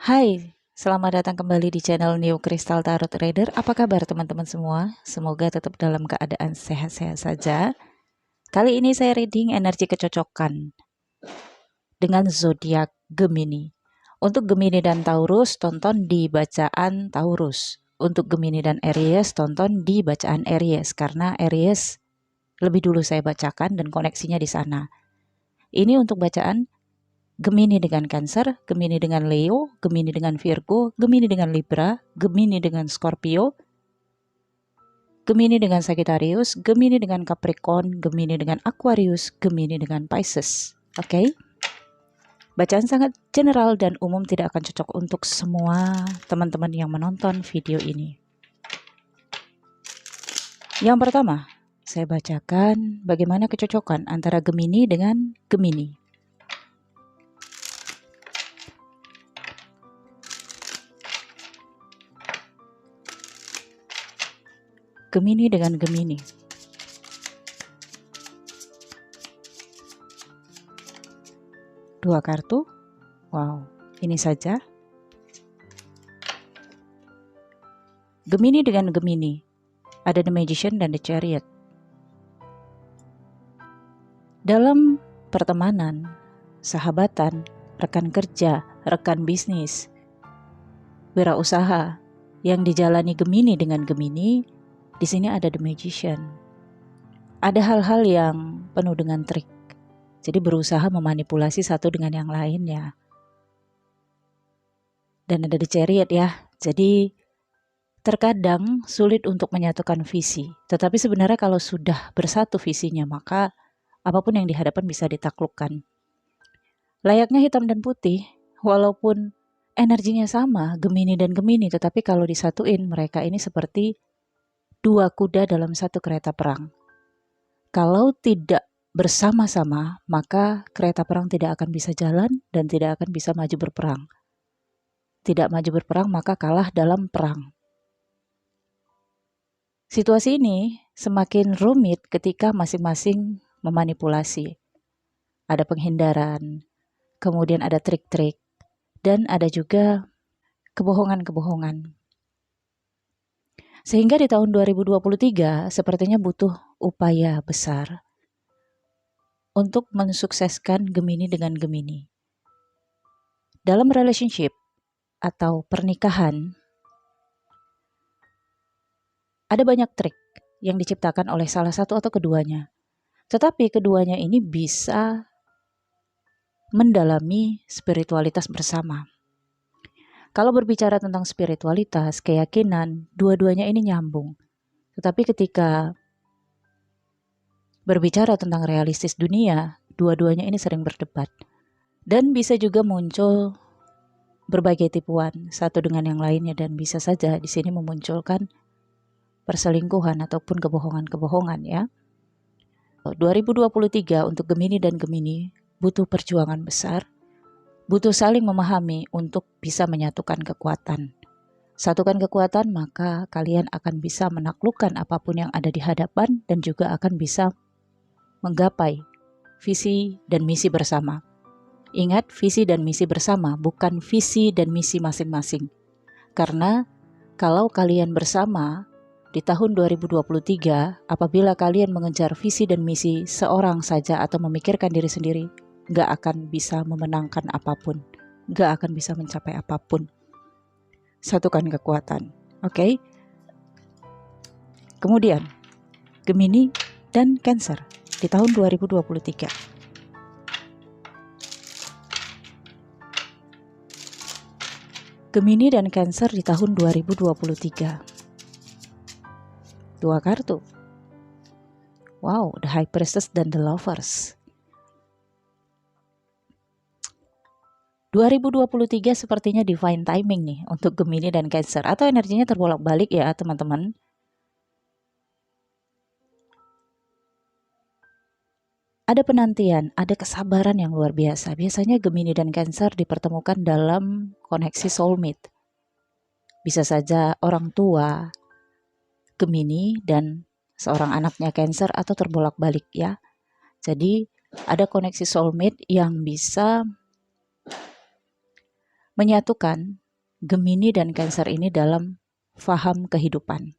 Hai, selamat datang kembali di channel New Crystal Tarot Trader. Apa kabar teman-teman semua? Semoga tetap dalam keadaan sehat-sehat saja. Kali ini saya reading energi kecocokan dengan zodiak Gemini. Untuk Gemini dan Taurus, tonton di bacaan Taurus. Untuk Gemini dan Aries, tonton di bacaan Aries karena Aries lebih dulu saya bacakan dan koneksinya di sana. Ini untuk bacaan Gemini dengan Cancer, Gemini dengan Leo, Gemini dengan Virgo, Gemini dengan Libra, Gemini dengan Scorpio, Gemini dengan Sagittarius, Gemini dengan Capricorn, Gemini dengan Aquarius, Gemini dengan Pisces. Oke? Bacaan sangat general dan umum, tidak akan cocok untuk semua teman-teman yang menonton video ini. Yang pertama, saya bacakan bagaimana kecocokan antara Gemini dengan Gemini. Gemini dengan Gemini. Dua kartu. Wow, ini saja. Gemini dengan Gemini. Ada The Magician dan The Chariot. Dalam pertemanan, sahabatan, rekan kerja, rekan bisnis, wirausaha yang dijalani Gemini dengan Gemini, di sini ada The Magician. Ada hal-hal yang penuh dengan trik. Jadi berusaha memanipulasi satu dengan yang lainnya. Dan ada The Chariot ya. Jadi terkadang sulit untuk menyatukan visi. Tetapi sebenarnya kalau sudah bersatu visinya, maka apapun yang dihadapkan bisa ditaklukkan. Layaknya hitam dan putih, walaupun energinya sama, Gemini dan Gemini, tetapi kalau disatuin mereka ini seperti dua kuda dalam satu kereta perang. Kalau tidak bersama-sama, maka kereta perang tidak akan bisa jalan dan tidak akan bisa maju berperang. Tidak maju berperang, maka kalah dalam perang. Situasi ini semakin rumit ketika masing-masing memanipulasi. Ada penghindaran, kemudian ada trik-trik, dan ada juga kebohongan-kebohongan. Sehingga di tahun 2023 sepertinya butuh upaya besar untuk mensukseskan Gemini dengan Gemini. Dalam relationship atau pernikahan, ada banyak trik yang diciptakan oleh salah satu atau keduanya. Tetapi keduanya ini bisa mendalami spiritualitas bersama. Kalau berbicara tentang spiritualitas, keyakinan, dua-duanya ini nyambung. Tetapi ketika berbicara tentang realistis dunia, dua-duanya ini sering berdebat. Dan bisa juga muncul berbagai tipuan satu dengan yang lainnya, dan bisa saja di sini memunculkan perselingkuhan ataupun kebohongan-kebohongan ya. 2023 untuk Gemini dan Gemini butuh perjuangan besar, butuh saling memahami untuk bisa menyatukan kekuatan. Satukan kekuatan, maka kalian akan bisa menaklukkan apapun yang ada di hadapan dan juga akan bisa menggapai visi dan misi bersama. Ingat, visi dan misi bersama, bukan visi dan misi masing-masing. Karena kalau kalian bersama di tahun 2023, apabila kalian mengejar visi dan misi seorang saja atau memikirkan diri sendiri, gak akan bisa memenangkan apapun, gak akan bisa mencapai apapun. Satukan kekuatan, oke? Kemudian, Gemini dan Cancer di tahun 2023. Gemini dan Cancer di tahun 2023. Dua kartu. Wow, The High Priestess dan The Lovers. 2023 sepertinya divine timing nih untuk Gemini dan Cancer, atau energinya terbolak-balik ya teman-teman. Ada penantian, ada kesabaran yang luar biasa. Biasanya Gemini dan Cancer dipertemukan dalam koneksi soulmate. Bisa saja orang tua Gemini dan seorang anaknya Cancer, atau terbolak-balik ya. Jadi ada koneksi soulmate yang bisa menyatukan Gemini dan Cancer ini dalam faham kehidupan,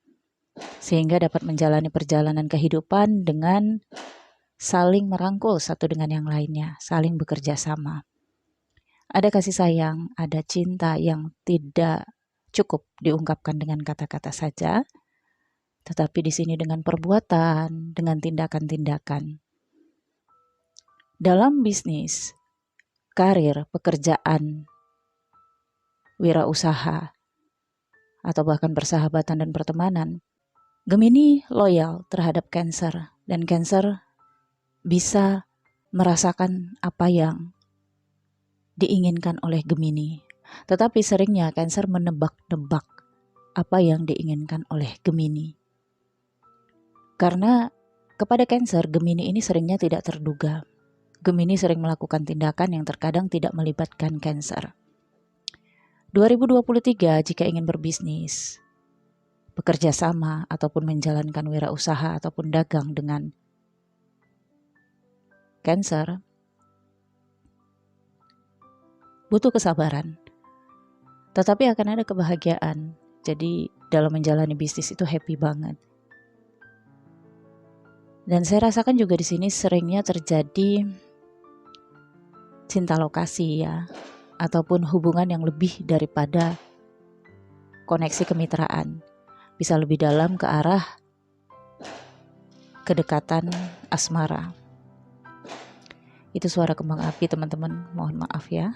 sehingga dapat menjalani perjalanan kehidupan dengan saling merangkul satu dengan yang lainnya, saling bekerja sama. Ada kasih sayang, ada cinta yang tidak cukup diungkapkan dengan kata-kata saja, tetapi di sini dengan perbuatan, dengan tindakan-tindakan. Dalam bisnis, karir, pekerjaan, wirausaha, atau bahkan persahabatan dan pertemanan, Gemini loyal terhadap Cancer, dan Cancer bisa merasakan apa yang diinginkan oleh Gemini. Tetapi seringnya Cancer menebak-nebak apa yang diinginkan oleh Gemini. Karena kepada Cancer, Gemini ini seringnya tidak terduga. Gemini sering melakukan tindakan yang terkadang tidak melibatkan Cancer. 2023 jika ingin berbisnis, bekerja sama, ataupun menjalankan wirausaha ataupun dagang dengan Cancer, butuh kesabaran. Tetapi akan ada kebahagiaan. Jadi dalam menjalani bisnis itu happy banget. Dan saya rasakan juga di sini seringnya terjadi cinta lokasi ya, ataupun hubungan yang lebih daripada koneksi kemitraan. Bisa lebih dalam ke arah kedekatan asmara. Itu suara kembang api teman-teman, mohon maaf ya.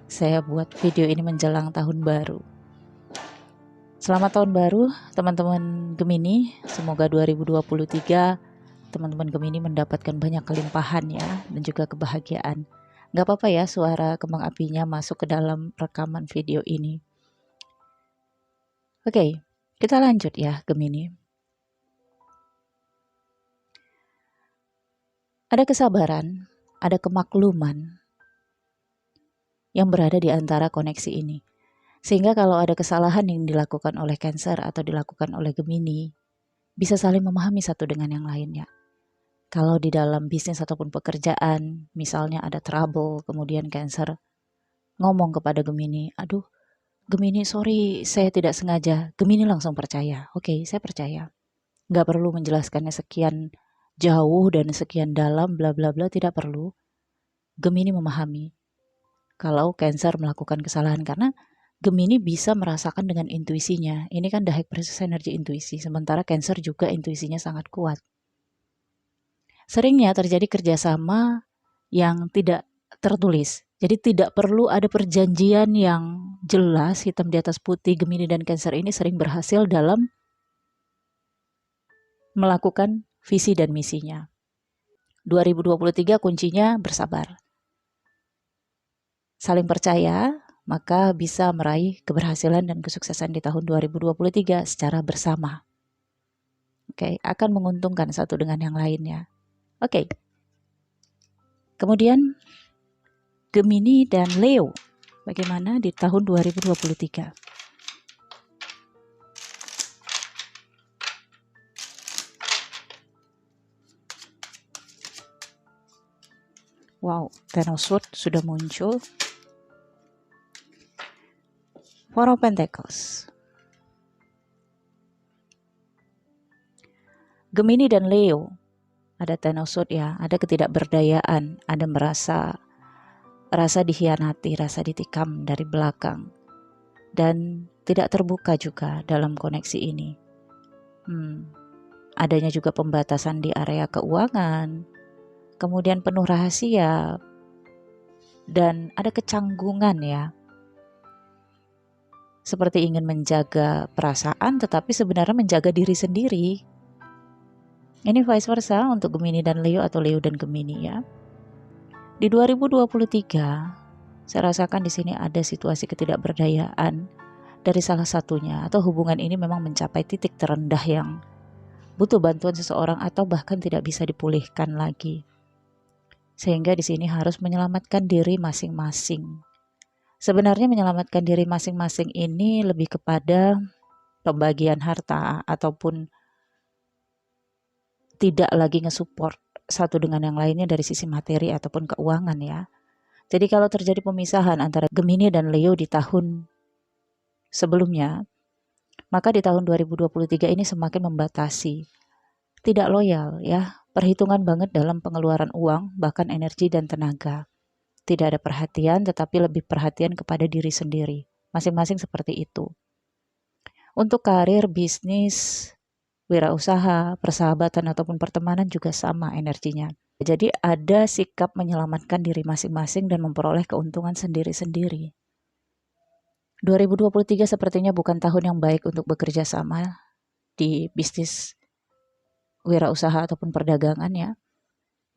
Saya buat video ini menjelang tahun baru. Selamat tahun baru teman-teman Gemini. Semoga 2023 teman-teman Gemini mendapatkan banyak kelimpahan ya, dan juga kebahagiaan. Gak apa-apa ya suara kembang apinya masuk ke dalam rekaman video ini. Oke, kita lanjut ya Gemini. Ada kesabaran, ada kemakluman yang berada di antara koneksi ini. Sehingga kalau ada kesalahan yang dilakukan oleh Cancer atau dilakukan oleh Gemini, bisa saling memahami satu dengan yang lainnya. Kalau di dalam bisnis ataupun pekerjaan, misalnya ada trouble, kemudian Cancer ngomong kepada Gemini, aduh Gemini sorry saya tidak sengaja. Gemini langsung percaya, oke saya percaya. Gak perlu menjelaskannya sekian jauh dan sekian dalam bla bla bla, tidak perlu. Gemini memahami kalau Cancer melakukan kesalahan karena Gemini bisa merasakan dengan intuisinya. Ini kan the high priestess energi intuisi, sementara Cancer juga intuisinya sangat kuat. Seringnya terjadi kerjasama yang tidak tertulis. Jadi tidak perlu ada perjanjian yang jelas hitam di atas putih. Gemini dan Cancer ini sering berhasil dalam melakukan visi dan misinya. 2023 kuncinya bersabar. Saling percaya, maka bisa meraih keberhasilan dan kesuksesan di tahun 2023 secara bersama. Oke, akan menguntungkan satu dengan yang lainnya. Oke. Kemudian Gemini dan Leo, bagaimana di tahun 2023? Wow, Ten of Swords sudah muncul. Four of Pentacles. Gemini dan Leo, ada Ten of Swords ya, ada ketidakberdayaan, ada rasa dikhianati, rasa ditikam dari belakang, dan tidak terbuka juga dalam koneksi ini. Adanya juga pembatasan di area keuangan, kemudian penuh rahasia, dan ada kecanggungan ya. Seperti ingin menjaga perasaan tetapi sebenarnya menjaga diri sendiri. Ini vice versa untuk Gemini dan Leo atau Leo dan Gemini ya. Di 2023 saya rasakan di sini ada situasi ketidakberdayaan dari salah satunya, atau hubungan ini memang mencapai titik terendah yang butuh bantuan seseorang atau bahkan tidak bisa dipulihkan lagi. Sehingga di sini harus menyelamatkan diri masing-masing. Sebenarnya menyelamatkan diri masing-masing ini lebih kepada pembagian harta ataupun tidak lagi nge-support satu dengan yang lainnya dari sisi materi ataupun keuangan ya. Jadi kalau terjadi pemisahan antara Gemini dan Leo di tahun sebelumnya, maka di tahun 2023 ini semakin membatasi, tidak loyal ya, perhitungan banget dalam pengeluaran uang, bahkan energi dan tenaga. Tidak ada perhatian, tetapi lebih perhatian kepada diri sendiri. Masing-masing seperti itu. Untuk karir, bisnis, wirausaha, persahabatan ataupun pertemanan juga sama energinya. Jadi ada sikap menyelamatkan diri masing-masing dan memperoleh keuntungan sendiri-sendiri. 2023 sepertinya bukan tahun yang baik untuk bekerja sama di bisnis, wirausaha ataupun perdagangan ya.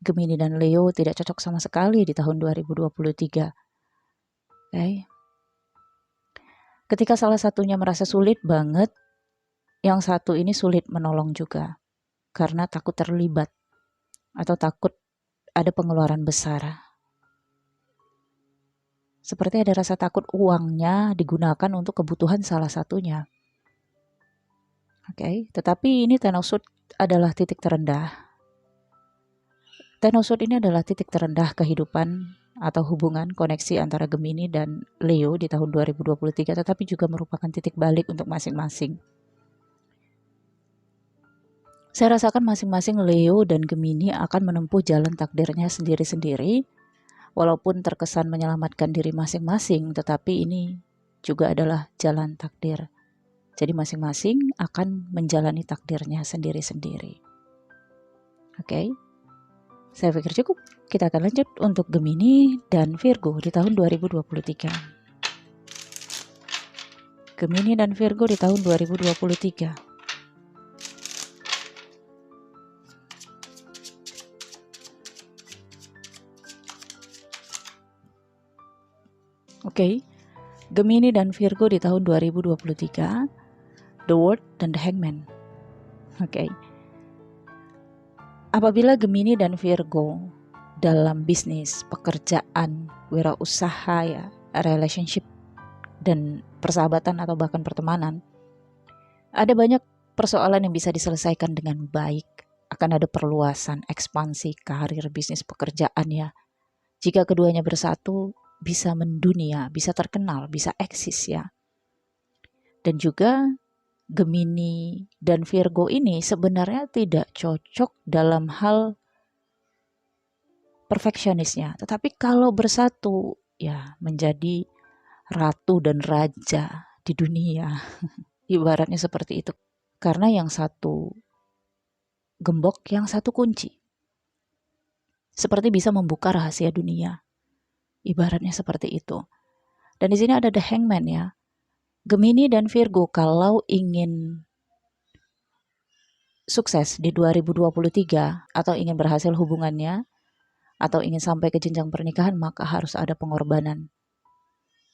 Gemini dan Leo tidak cocok sama sekali di tahun 2023. Okay. Ketika salah satunya merasa sulit banget, yang satu ini sulit menolong juga. Karena takut terlibat atau takut ada pengeluaran besar. Seperti ada rasa takut uangnya digunakan untuk kebutuhan salah satunya. Oke, tetapi ini Ten of Swords adalah titik terendah. Ten of Swords ini adalah titik terendah kehidupan atau hubungan koneksi antara Gemini dan Leo di tahun 2023, tetapi juga merupakan titik balik untuk masing-masing. Saya rasakan masing-masing Leo dan Gemini akan menempuh jalan takdirnya sendiri-sendiri, walaupun terkesan menyelamatkan diri masing-masing, tetapi ini juga adalah jalan takdir. Jadi masing-masing akan menjalani takdirnya sendiri-sendiri. Oke, saya pikir cukup. Kita akan lanjut untuk Gemini dan Virgo di tahun 2023. Gemini dan Virgo di tahun 2023. Oke, Gemini dan Virgo di tahun 2023, The World dan The Hangman. Oke. Apabila Gemini dan Virgo dalam bisnis, pekerjaan, wirausaha ya, relationship dan persahabatan atau bahkan pertemanan, ada banyak persoalan yang bisa diselesaikan dengan baik. Akan ada perluasan, ekspansi, karir, bisnis, pekerjaan ya. Jika keduanya bersatu, bisa mendunia, bisa terkenal, bisa eksis ya. Dan juga Gemini dan Virgo ini sebenarnya tidak cocok dalam hal perfeksionisnya. Tetapi kalau bersatu ya menjadi ratu dan raja di dunia. Ibaratnya seperti itu. Karena yang satu gembok, yang satu kunci. Seperti bisa membuka rahasia dunia. Ibaratnya seperti itu. Dan di sini ada The Hangman ya. Gemini dan Virgo kalau ingin sukses di 2023 atau ingin berhasil hubungannya atau ingin sampai ke jenjang pernikahan, maka harus ada pengorbanan.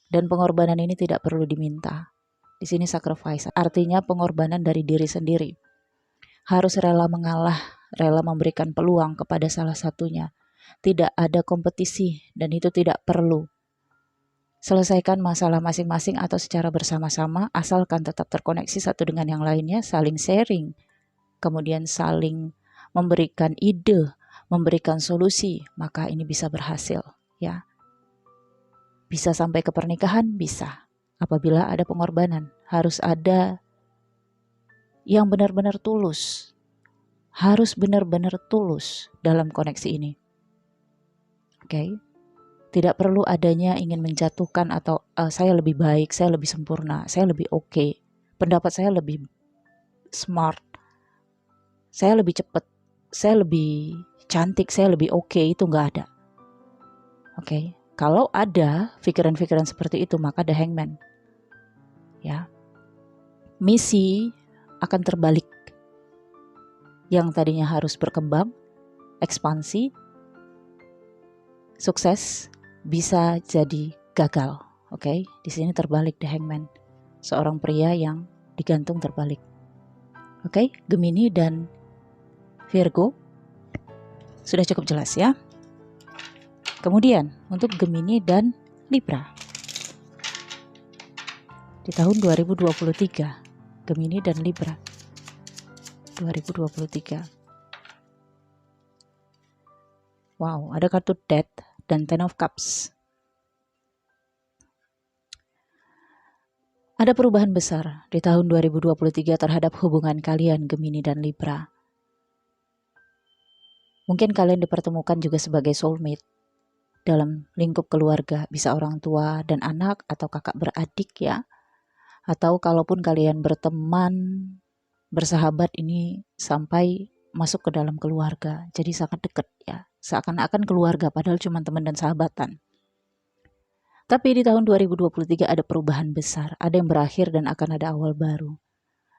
Dan pengorbanan ini tidak perlu diminta. Di sini sacrifice, artinya pengorbanan dari diri sendiri. Harus rela mengalah, rela memberikan peluang kepada salah satunya. Tidak ada kompetisi dan itu tidak perlu. Selesaikan masalah masing-masing atau secara bersama-sama, asalkan tetap terkoneksi satu dengan yang lainnya, saling sharing, kemudian saling memberikan ide, memberikan solusi, maka ini bisa berhasil ya. Bisa sampai ke pernikahan, bisa. Apabila ada pengorbanan, harus ada yang benar-benar tulus. Harus benar-benar tulus dalam koneksi ini. Oke. Tidak perlu adanya ingin menjatuhkan atau saya lebih baik, saya lebih sempurna, saya lebih oke, pendapat saya lebih smart, saya lebih cepat, saya lebih cantik, saya lebih oke, itu nggak ada. Oke. Kalau ada pikiran-pikiran seperti itu, maka The Hangman. Ya. Misi akan terbalik. Yang tadinya harus berkembang, ekspansi, sukses, bisa jadi gagal. Oke, di sini terbalik The Hangman. Seorang pria yang digantung terbalik. Oke, Gemini dan Virgo sudah cukup jelas ya. Kemudian untuk Gemini dan Libra di tahun 2023, Gemini dan Libra 2023. Wow, ada kartu Death dan Ten of Cups. Ada perubahan besar di tahun 2023 terhadap hubungan kalian Gemini dan Libra. Mungkin kalian dipertemukan juga sebagai soulmate dalam lingkup keluarga, bisa orang tua dan anak atau kakak beradik ya. Atau kalaupun kalian berteman, bersahabat ini sampai masuk ke dalam keluarga. Jadi sangat dekat ya. Seakan-akan keluarga padahal cuma teman dan sahabatan. Tapi di tahun 2023 ada perubahan besar, ada yang berakhir dan akan ada awal baru.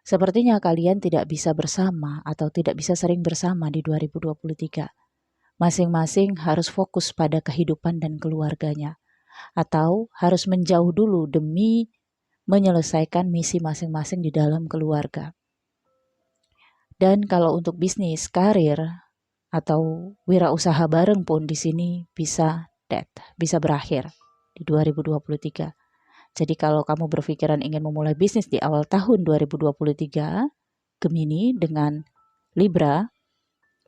Sepertinya kalian tidak bisa bersama atau tidak bisa sering bersama di 2023. Masing-masing harus fokus pada kehidupan dan keluarganya. Atau harus menjauh dulu demi menyelesaikan misi masing-masing di dalam keluarga. Dan kalau untuk bisnis, karir, atau wirausaha bareng pun di sini bisa berakhir di 2023. Jadi kalau kamu berpikiran ingin memulai bisnis di awal tahun 2023, Gemini dengan Libra,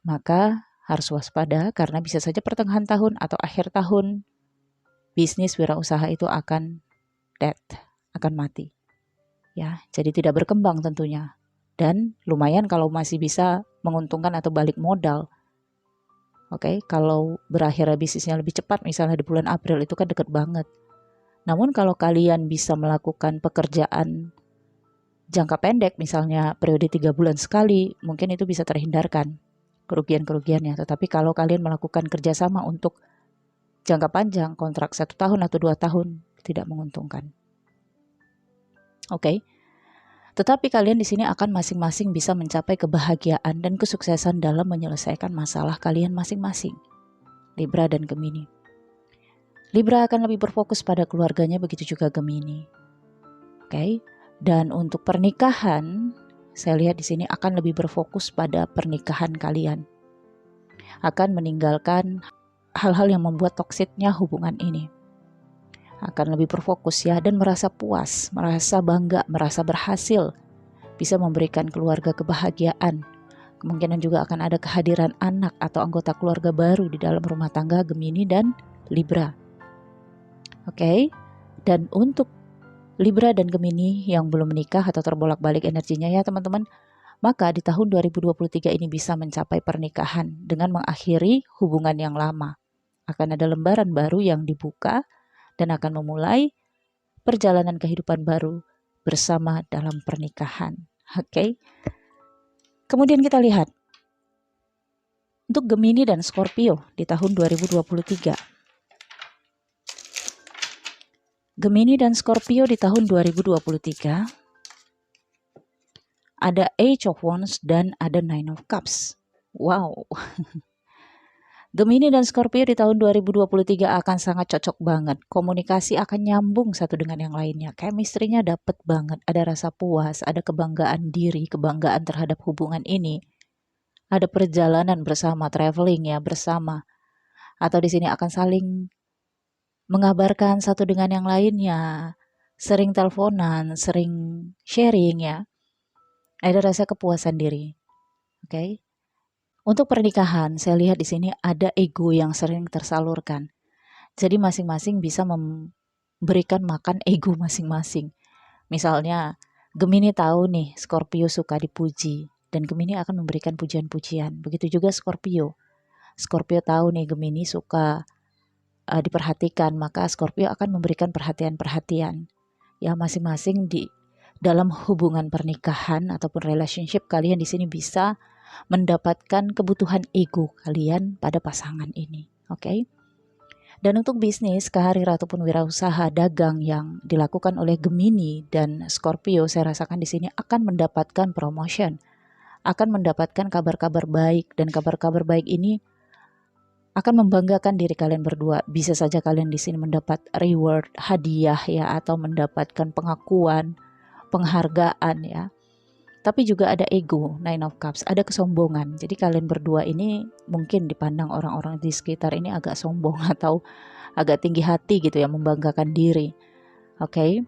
maka harus waspada karena bisa saja pertengahan tahun atau akhir tahun bisnis wirausaha itu akan akan mati. Ya, jadi tidak berkembang tentunya. Dan lumayan kalau masih bisa menguntungkan atau balik modal. Oke, kalau berakhir bisnisnya lebih cepat misalnya di bulan April itu kan deket banget. Namun kalau kalian bisa melakukan pekerjaan jangka pendek misalnya periode 3 bulan sekali, mungkin itu bisa terhindarkan kerugian-kerugiannya. Tetapi kalau kalian melakukan kerjasama untuk jangka panjang, kontrak 1 tahun atau 2 tahun, tidak menguntungkan. Oke. Tetapi kalian di sini akan masing-masing bisa mencapai kebahagiaan dan kesuksesan dalam menyelesaikan masalah kalian masing-masing. Libra dan Gemini. Libra akan lebih berfokus pada keluarganya, begitu juga Gemini. Oke. Dan untuk pernikahan, saya lihat di sini akan lebih berfokus pada pernikahan kalian. Akan meninggalkan hal-hal yang membuat toksiknya hubungan ini. Akan lebih berfokus ya dan merasa puas, merasa bangga, merasa berhasil, bisa memberikan keluarga kebahagiaan. Kemungkinan juga akan ada kehadiran anak atau anggota keluarga baru di dalam rumah tangga Gemini dan Libra. Oke. Dan untuk Libra dan Gemini yang belum menikah atau terbolak-balik energinya ya teman-teman, maka di tahun 2023 ini bisa mencapai pernikahan dengan mengakhiri hubungan yang lama. Akan ada lembaran baru yang dibuka dan akan memulai perjalanan kehidupan baru bersama dalam pernikahan. Oke. Kemudian kita lihat untuk Gemini dan Scorpio di tahun 2023. Gemini dan Scorpio di tahun 2023 ada Age of Wands dan ada Nine of Cups. Wow. Gemini dan Scorpio di tahun 2023 akan sangat cocok banget. Komunikasi akan nyambung satu dengan yang lainnya. Chemistry-nya dapet banget. Ada rasa puas, ada kebanggaan diri, kebanggaan terhadap hubungan ini. Ada perjalanan bersama, traveling ya bersama. Atau di sini akan saling mengabarkan satu dengan yang lainnya. Sering teleponan, sering sharing ya. Ada rasa kepuasan diri. Oke. Untuk pernikahan, saya lihat di sini ada ego yang sering tersalurkan. Jadi masing-masing bisa memberikan makan ego masing-masing. Misalnya, Gemini tahu nih Scorpio suka dipuji dan Gemini akan memberikan pujian-pujian. Begitu juga Scorpio. Scorpio tahu nih Gemini suka diperhatikan, maka Scorpio akan memberikan perhatian-perhatian. Ya, masing-masing di dalam hubungan pernikahan ataupun relationship kalian di sini bisa mendapatkan kebutuhan ego kalian pada pasangan ini. Oke. Dan untuk bisnis, karir ataupun wirausaha dagang yang dilakukan oleh Gemini dan Scorpio, saya rasakan di sini akan mendapatkan promotion, akan mendapatkan kabar-kabar baik, dan kabar-kabar baik ini akan membanggakan diri kalian berdua. Bisa saja kalian di sini mendapat reward, hadiah ya, atau mendapatkan pengakuan, penghargaan ya. Tapi juga ada ego, Nine of Cups, ada kesombongan. Jadi kalian berdua ini mungkin dipandang orang-orang di sekitar ini agak sombong atau agak tinggi hati gitu ya, membanggakan diri. Oke.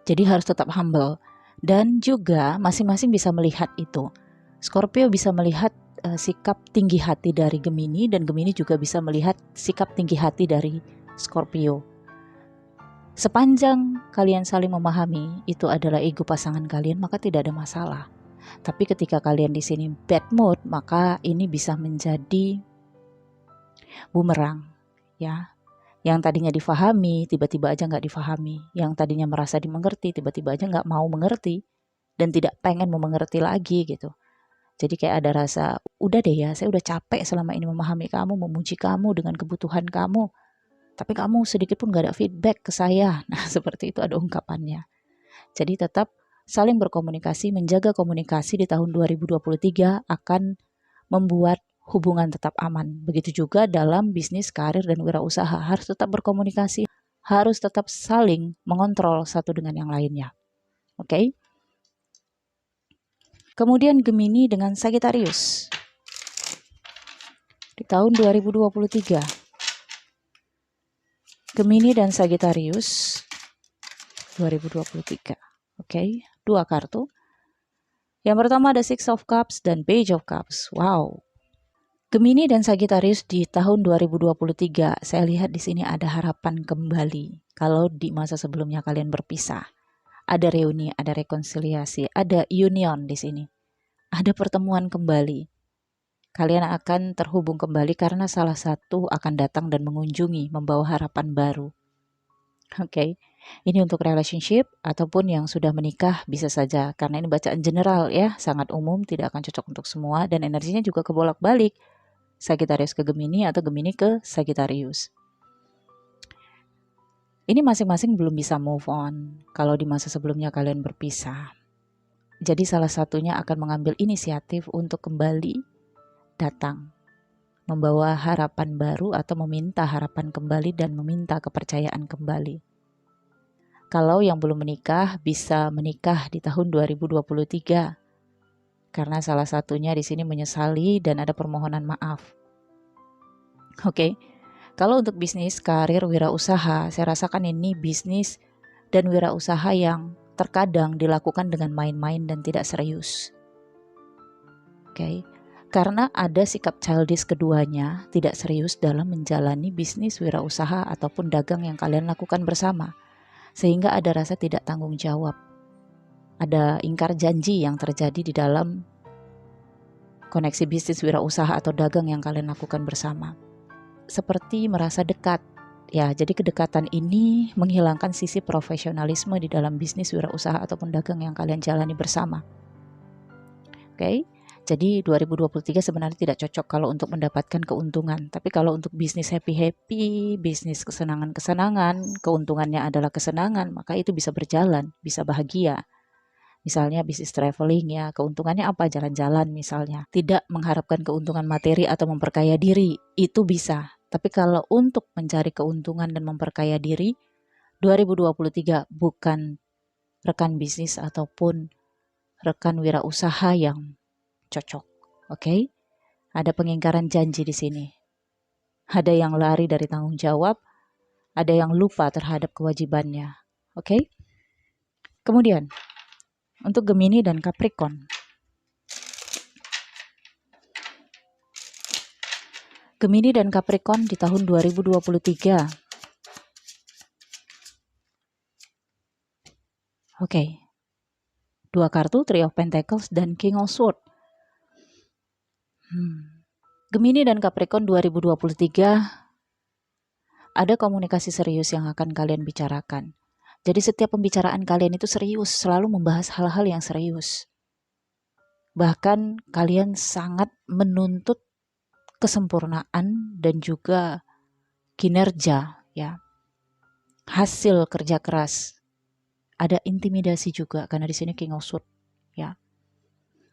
Jadi harus tetap humble. Dan juga masing-masing bisa melihat itu. Scorpio bisa melihat sikap tinggi hati dari Gemini dan Gemini juga bisa melihat sikap tinggi hati dari Scorpio. Sepanjang kalian saling memahami itu adalah ego pasangan kalian, maka tidak ada masalah. Tapi ketika kalian di sini bad mood, maka ini bisa menjadi bumerang, ya. Yang tadinya difahami, tiba-tiba aja nggak difahami. Yang tadinya merasa dimengerti, tiba-tiba aja nggak mau mengerti dan tidak pengen mau mengerti lagi gitu. Jadi kayak ada rasa, udah deh ya, saya udah capek selama ini memahami kamu, memuji kamu dengan kebutuhan kamu. Tapi kamu sedikit pun gak ada feedback ke saya. Nah, seperti itu ada ungkapannya. Jadi tetap saling berkomunikasi, menjaga komunikasi di tahun 2023 akan membuat hubungan tetap aman. Begitu juga dalam bisnis, karir, dan wirausaha. Harus tetap berkomunikasi, harus tetap saling mengontrol satu dengan yang lainnya. Oke? Kemudian Gemini dengan Sagittarius di tahun 2023. Gemini dan Sagittarius 2023. Oke, dua kartu. Yang pertama ada Six of Cups dan Page of Cups. Wow. Gemini dan Sagittarius di tahun 2023, saya lihat di sini ada harapan kembali. Kalau di masa sebelumnya kalian berpisah, ada reuni, ada rekonsiliasi, ada union di sini. Ada pertemuan kembali. Kalian akan terhubung kembali karena salah satu akan datang dan mengunjungi, membawa harapan baru. Oke. Ini untuk relationship ataupun yang sudah menikah bisa saja. Karena ini bacaan general ya, sangat umum, tidak akan cocok untuk semua. Dan energinya juga kebolak-balik. Sagittarius ke Gemini atau Gemini ke Sagittarius. Ini masing-masing belum bisa move on kalau di masa sebelumnya kalian berpisah. Jadi salah satunya akan mengambil inisiatif untuk kembali datang. Membawa harapan baru atau meminta harapan kembali dan meminta kepercayaan kembali. Kalau yang belum menikah bisa menikah di tahun 2023. Karena salah satunya di sini menyesali dan ada permohonan maaf. Oke. Kalau untuk bisnis, karir, wirausaha, saya rasakan ini bisnis dan wirausaha yang terkadang dilakukan dengan main-main dan tidak serius. Oke. Karena ada sikap childish keduanya, tidak serius dalam menjalani bisnis, wirausaha ataupun dagang yang kalian lakukan bersama. Sehingga ada rasa tidak tanggung jawab. Ada ingkar janji yang terjadi di dalam koneksi bisnis, wirausaha atau dagang yang kalian lakukan bersama. Seperti merasa dekat. Ya, jadi kedekatan ini menghilangkan sisi profesionalisme di dalam bisnis, wirausaha ataupun dagang yang kalian jalani bersama. Oke. Jadi 2023 sebenarnya tidak cocok kalau untuk mendapatkan keuntungan. Tapi kalau untuk bisnis happy-happy, bisnis kesenangan-kesenangan, keuntungannya adalah kesenangan, maka itu bisa berjalan, bisa bahagia. Misalnya bisnis traveling ya, keuntungannya apa? Jalan-jalan misalnya. Tidak mengharapkan keuntungan materi atau memperkaya diri, itu bisa. Tapi kalau untuk mencari keuntungan dan memperkaya diri, 2023 bukan rekan bisnis ataupun rekan wirausaha yang cocok. Oke? Ada pengingkaran janji di sini. Ada yang lari dari tanggung jawab, ada yang lupa terhadap kewajibannya. Oke? Kemudian, untuk Gemini dan Capricorn. Gemini dan Capricorn di tahun 2023. Oke. Dua kartu, Three of Pentacles dan King of Swords. Gemini dan Capricorn 2023 ada komunikasi serius yang akan kalian bicarakan. Jadi setiap pembicaraan kalian itu serius, selalu membahas hal-hal yang serius. Bahkan kalian sangat menuntut kesempurnaan dan juga kinerja, ya. Hasil kerja keras. Ada intimidasi juga karena di sini King of Swords, ya.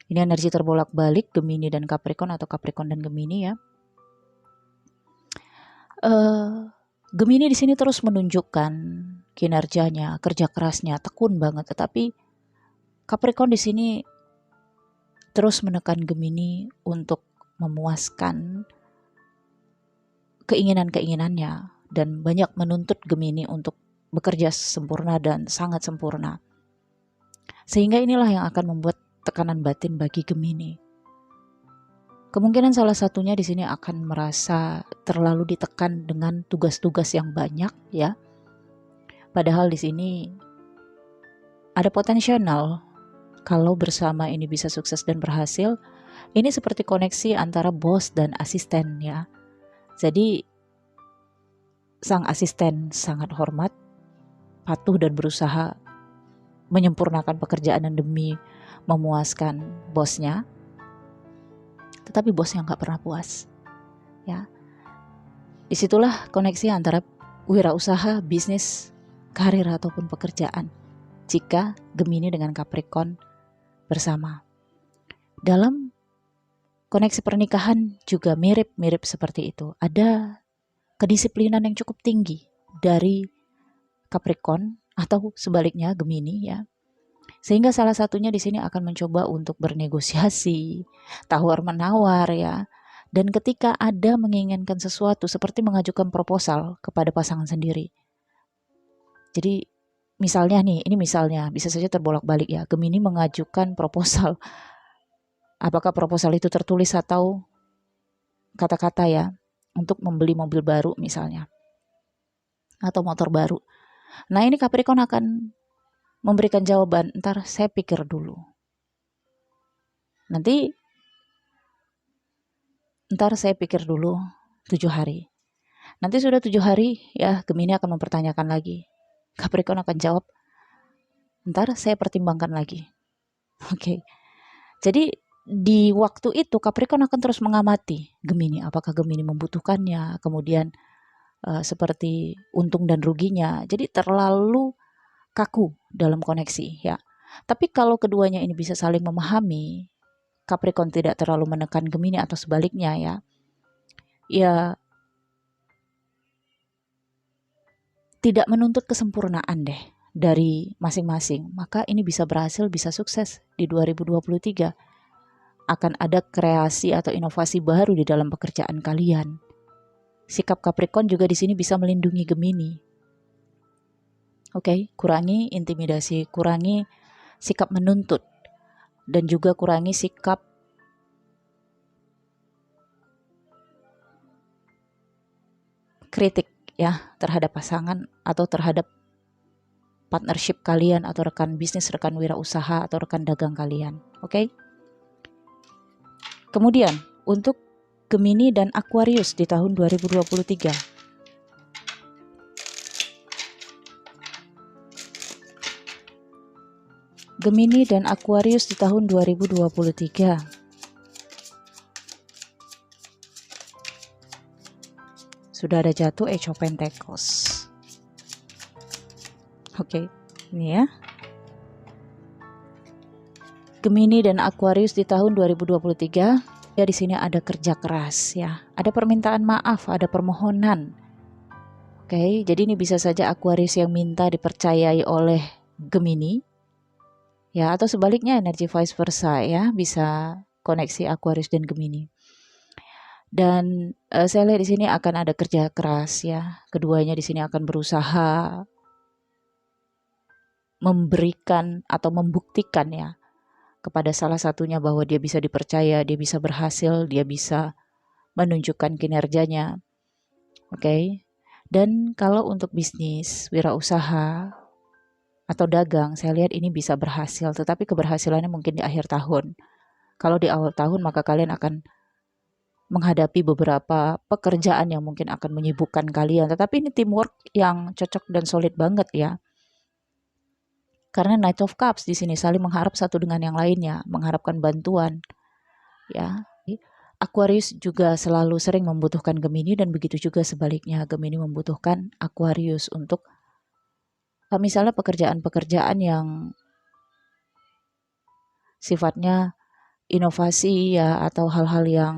Ini energi terbolak-balik Gemini dan Capricorn atau Capricorn dan Gemini, ya. Gemini di sini terus menunjukkan kinerjanya, kerja kerasnya, tekun banget. Tetapi Capricorn di sini terus menekan Gemini untuk memuaskan keinginan-keinginannya dan banyak menuntut Gemini untuk bekerja sempurna dan sangat sempurna. Sehingga inilah yang akan membuat tekanan batin bagi Gemini. Kemungkinan salah satunya di sini akan merasa terlalu ditekan dengan tugas-tugas yang banyak, ya. Padahal di sini ada potensial kalau bersama ini bisa sukses dan berhasil. Ini seperti koneksi antara bos dan asisten ya. Jadi sang asisten sangat hormat, patuh dan berusaha menyempurnakan pekerjaan demi memuaskan bosnya. Tetapi bosnya nggak pernah puas ya. Disitulah koneksi antara wirausaha, bisnis, karir ataupun pekerjaan jika Gemini dengan Capricorn bersama. Dalam koneksi pernikahan juga mirip-mirip seperti itu. Ada kedisiplinan yang cukup tinggi dari Capricorn atau sebaliknya Gemini ya. Sehingga salah satunya di sini akan mencoba untuk bernegosiasi, tawar-menawar ya. Dan ketika ada menginginkan sesuatu seperti mengajukan proposal kepada pasangan sendiri. Jadi misalnya nih, ini misalnya bisa saja terbolak-balik ya. Gemini mengajukan proposal. Apakah proposal itu tertulis atau kata-kata ya, untuk membeli mobil baru misalnya. Atau motor baru. Nah ini Capricorn akan memberikan jawaban, ntar saya pikir dulu. Ntar saya pikir dulu 7 hari. Nanti sudah 7 hari ya Gemini akan mempertanyakan lagi. Capricorn akan jawab, ntar saya pertimbangkan lagi. Oke. Jadi di waktu itu Capricorn akan terus mengamati Gemini. Apakah Gemini membutuhkannya, kemudian seperti untung dan ruginya. Jadi terlalu kaku dalam koneksi ya. Tapi kalau keduanya ini bisa saling memahami, Capricorn tidak terlalu menekan Gemini atau sebaliknya ya. Ya tidak menuntut kesempurnaan deh dari masing-masing. Maka ini bisa berhasil, bisa sukses di 2023. Akan ada kreasi atau inovasi baru di dalam pekerjaan kalian. Sikap Capricorn juga di sini bisa melindungi Gemini. Oke, kurangi intimidasi, kurangi sikap menuntut, dan juga kurangi sikap kritik ya terhadap pasangan atau terhadap partnership kalian atau rekan bisnis, rekan wirausaha atau rekan dagang kalian. Oke. Kemudian untuk Gemini dan Aquarius di tahun 2023. Gemini dan Aquarius di tahun 2023. Sudah ada jatuh Age of Pentacles. Oke, ini ya. Gemini dan Aquarius di tahun 2023. Ya di sini ada kerja keras ya. Ada permintaan maaf, ada permohonan. Oke, jadi ini bisa saja Aquarius yang minta dipercayai oleh Gemini. Ya, atau sebaliknya energi vice versa ya, bisa koneksi Aquarius dan Gemini. Dan saya lihat di sini akan ada kerja keras ya. Keduanya di sini akan berusaha memberikan atau membuktikan ya kepada salah satunya bahwa dia bisa dipercaya, dia bisa berhasil, dia bisa menunjukkan kinerjanya. Oke. Dan kalau untuk bisnis, wirausaha atau dagang, saya lihat ini bisa berhasil, tetapi keberhasilannya mungkin di akhir tahun. Kalau di awal tahun maka kalian akan menghadapi beberapa pekerjaan yang mungkin akan menyibukkan kalian, tetapi ini teamwork yang cocok dan solid banget ya. Karena Knight of Cups di sini saling mengharap satu dengan yang lainnya, mengharapkan bantuan. Ya, Aquarius juga selalu sering membutuhkan Gemini dan begitu juga sebaliknya Gemini membutuhkan Aquarius untuk misalnya pekerjaan-pekerjaan yang sifatnya inovasi ya atau hal-hal yang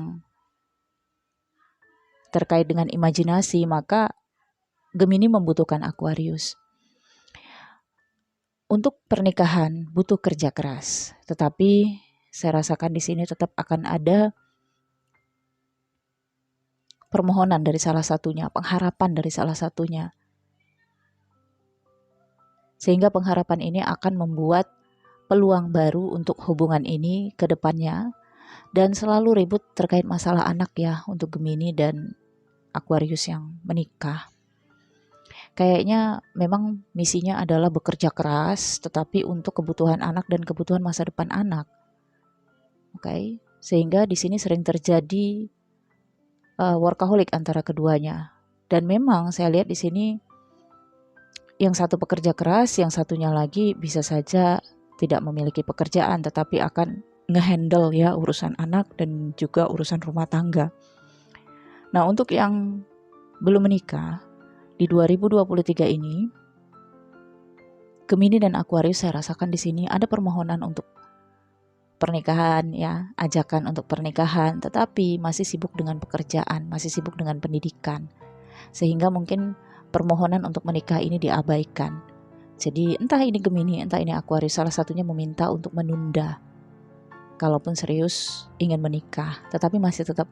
terkait dengan imajinasi, maka Gemini membutuhkan Aquarius. Untuk pernikahan butuh kerja keras, tetapi saya rasakan di sini tetap akan ada permohonan dari salah satunya, pengharapan dari salah satunya. Sehingga pengharapan ini akan membuat peluang baru untuk hubungan ini ke depannya. Dan selalu ribut terkait masalah anak ya untuk Gemini dan Aquarius yang menikah. kayaknya memang misinya adalah bekerja keras, tetapi untuk kebutuhan anak dan kebutuhan masa depan anak. Oke, sehingga di sini sering terjadi workaholic antara keduanya. Dan memang saya lihat di sini yang satu pekerja keras, yang satunya lagi bisa saja tidak memiliki pekerjaan, tetapi akan ngehandle ya urusan anak dan juga urusan rumah tangga. Nah, untuk yang belum menikah di 2023 ini, Gemini dan Aquarius saya rasakan di sini ada permohonan untuk pernikahan ya, ajakan untuk pernikahan, tetapi masih sibuk dengan pekerjaan, masih sibuk dengan pendidikan. Sehingga mungkin permohonan untuk menikah ini diabaikan. Jadi entah ini Gemini, entah ini Aquarius, salah satunya meminta untuk menunda. Kalaupun serius ingin menikah, tetapi masih tetap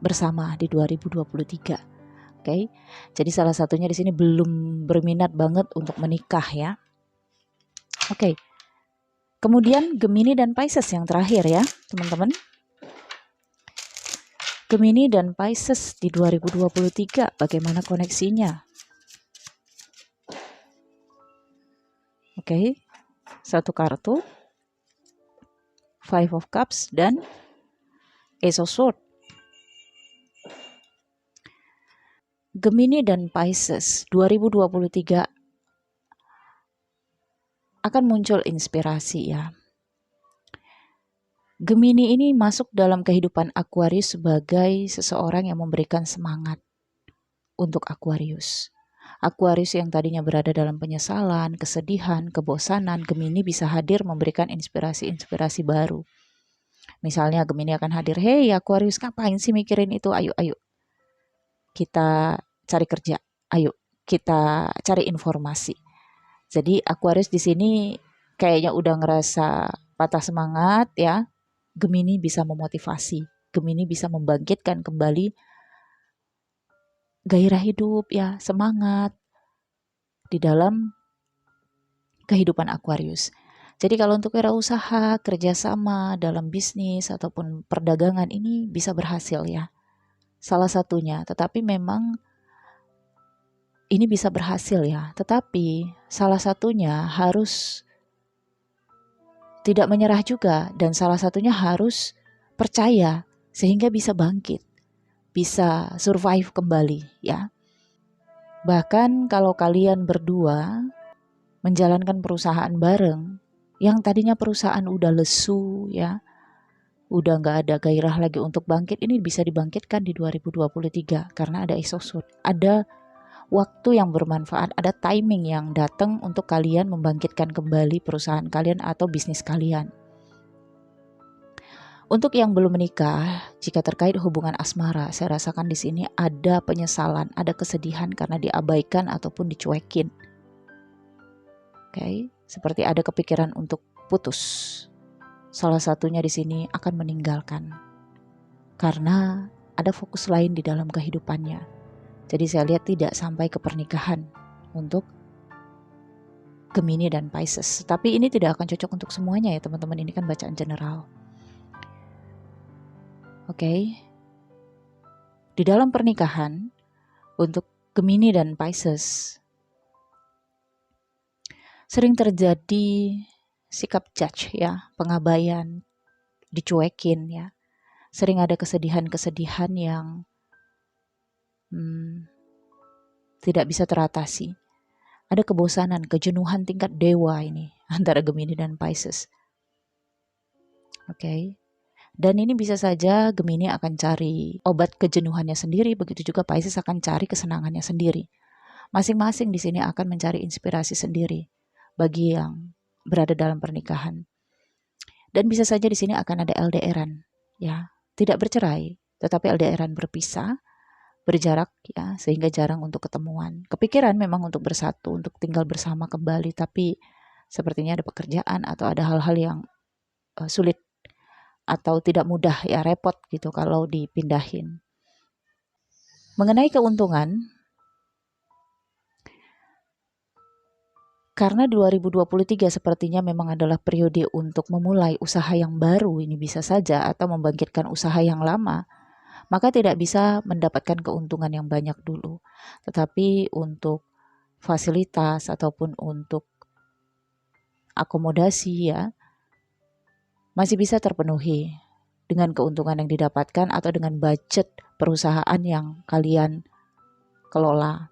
bersama di 2023. Oke. Jadi salah satunya di sini belum berminat banget untuk menikah ya. Oke. Kemudian Gemini dan Pisces yang terakhir ya, teman-teman. Gemini dan Pisces di 2023 bagaimana koneksinya? Oke. Satu kartu. Five of Cups dan Ace of Swords. Gemini dan Pisces 2023 akan muncul inspirasi ya. Gemini ini masuk dalam kehidupan Aquarius sebagai seseorang yang memberikan semangat untuk Aquarius. Aquarius yang tadinya berada dalam penyesalan, kesedihan, kebosanan, Gemini bisa hadir memberikan inspirasi-inspirasi baru. Misalnya Gemini akan hadir, "Hey Aquarius, ngapain sih mikirin itu? Ayo, kita cari kerja. Ayo, kita cari informasi." Jadi Aquarius di sini kayaknya udah ngerasa patah semangat ya. Gemini bisa memotivasi. Gemini bisa membangkitkan kembali gairah hidup ya, semangat di dalam kehidupan Aquarius. Jadi kalau untuk wirausaha, kerjasama dalam bisnis ataupun perdagangan ini bisa berhasil ya. Salah satunya, tetapi memang ini bisa berhasil ya, tetapi salah satunya harus tidak menyerah juga dan salah satunya harus percaya sehingga bisa bangkit, bisa survive kembali ya. Bahkan kalau kalian berdua menjalankan perusahaan bareng, yang tadinya perusahaan udah lesu ya, udah nggak ada gairah lagi untuk bangkit, ini bisa dibangkitkan di 2023 karena ada Ace of Swords, ada waktu yang bermanfaat, ada timing yang datang untuk kalian membangkitkan kembali perusahaan kalian atau bisnis kalian. Untuk yang belum menikah, jika terkait hubungan asmara, saya rasakan di sini ada penyesalan, ada kesedihan karena diabaikan ataupun dicuekin. Oke, seperti ada kepikiran untuk putus. Salah satunya di sini akan meninggalkan karena ada fokus lain di dalam kehidupannya. Jadi saya lihat tidak sampai ke pernikahan untuk Gemini dan Pisces. Tapi ini tidak akan cocok untuk semuanya ya teman-teman. Ini kan bacaan general. Oke. Di dalam pernikahan untuk Gemini dan Pisces sering terjadi sikap judge ya, pengabaian, dicuekin ya. Sering ada kesedihan-kesedihan yang tidak bisa teratasi. Ada kebosanan, kejenuhan tingkat dewa ini antara Gemini dan Pisces. Oke. Dan ini bisa saja Gemini akan cari obat kejenuhannya sendiri, begitu juga Pisces akan cari kesenangannya sendiri. Masing-masing di sini akan mencari inspirasi sendiri bagi yang berada dalam pernikahan. Dan bisa saja di sini akan ada LDR-an, ya, tidak bercerai, tetapi LDR-an berpisah, berjarak ya, sehingga jarang untuk ketemuan. Kepikiran memang untuk bersatu, untuk tinggal bersama kembali, tapi sepertinya ada pekerjaan atau ada hal-hal yang sulit atau tidak mudah ya, repot gitu kalau dipindahin. Mengenai keuntungan, karena 2023 sepertinya memang adalah periode untuk memulai usaha yang baru, ini bisa saja atau membangkitkan usaha yang lama, maka tidak bisa mendapatkan keuntungan yang banyak dulu. Tetapi untuk fasilitas ataupun untuk akomodasi ya, masih bisa terpenuhi dengan keuntungan yang didapatkan atau dengan budget perusahaan yang kalian kelola.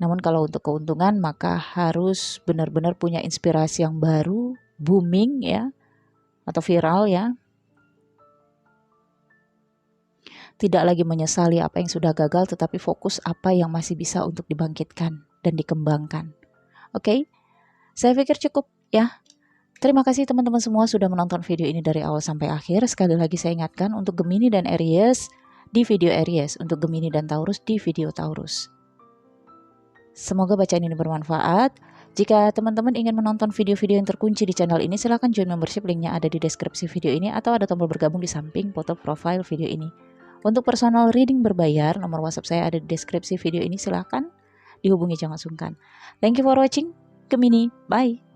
Namun kalau untuk keuntungan maka harus benar-benar punya inspirasi yang baru, booming ya, atau viral ya. Tidak lagi menyesali apa yang sudah gagal, tetapi fokus apa yang masih bisa untuk dibangkitkan dan dikembangkan. Oke, saya pikir cukup ya. Terima kasih teman-teman semua sudah menonton video ini dari awal sampai akhir. Sekali lagi saya ingatkan untuk Gemini dan Aries di video Aries, untuk Gemini dan Taurus di video Taurus. Semoga bacaan ini bermanfaat. Jika teman-teman ingin menonton video-video yang terkunci di channel ini, silahkan join membership, linknya ada di deskripsi video ini atau ada tombol bergabung di samping foto profile video ini. Untuk personal reading berbayar, nomor WhatsApp saya ada di deskripsi video ini, silahkan dihubungi, jangan sungkan. Thank you for watching, Gemini, bye!